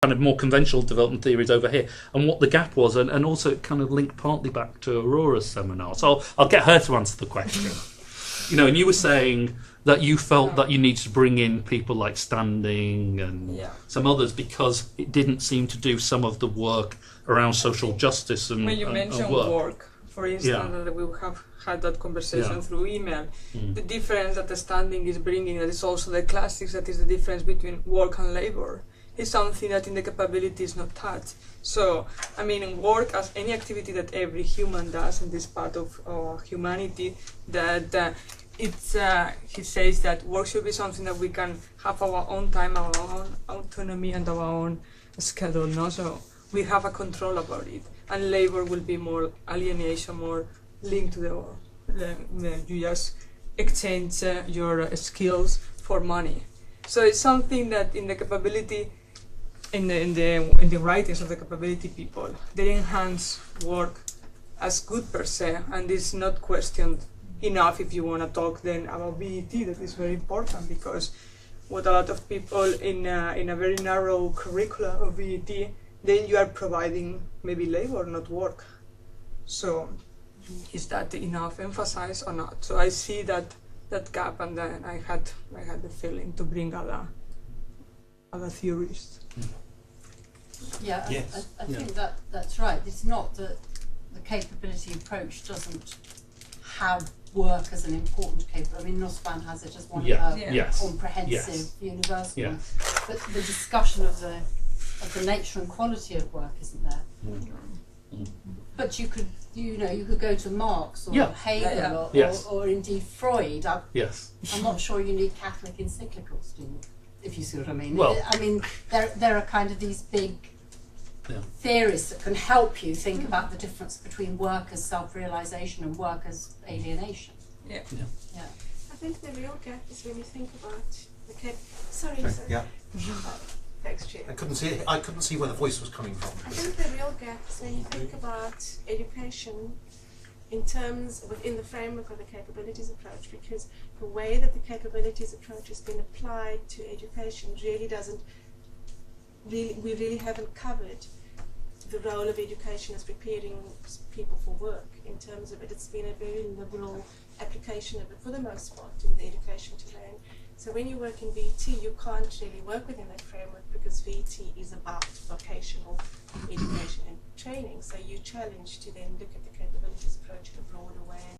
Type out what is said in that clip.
kind of more conventional development theories over here, and what the gap was, and also it kind of linked partly back to Aurora's seminar. So I'll get her to answer the question. And you were saying that you felt that you needed to bring in people like Standing and some others because it didn't seem to do some of the work around social justice and when you mentioned work, for instance, that we have had that conversation through email. The difference that the Standing is bringing, that is also the classics, that is the difference between work and labor, is something that in the capability is not touched. So, I mean, work as any activity that every human does in this part of humanity, that he says that work should be something that we can have our own time, our own autonomy, and our own schedule. No? So we have a control about it. And labor will be more alienation, more linked to you just exchange your skills for money. So it's something that in the capability, in the writings of the capability people, they enhance work as good per se, and it's not questioned enough. If you want to talk then about VET, that is very important, because what a lot of people in a very narrow curricula of VET, then you are providing maybe labor, not work. So is that enough emphasized or not? So I see that gap, and then I had the feeling to bring other theories. Yeah, I think that's right. It's not that the capability approach doesn't have work as an important capability. I mean, Nussbaum has it as one of her comprehensive universal ones. But the discussion of the nature and quality of work isn't there. But you could go to Marx or Hegel or indeed Freud. I'm not sure you need Catholic encyclicals, do you? If you see what I mean. Well, I mean, there are kind of these big theories that can help you think about the difference between work as self-realization and work as alienation. I think the real gap is when you think about the Sorry. Thanks, Chair. I couldn't see where the voice was coming from. I think the real gap is when you think about education in terms within the framework of the capabilities approach, because the way that the capabilities approach has been applied to education we really haven't covered the role of education as preparing people for work. In terms of it, it's been a very liberal application of it for the most part in the education terrain. So when you work in VT, you can't really work within that framework, because VT is about vocational education and training. So you're challenged to then look at the capabilities approach in a broader way.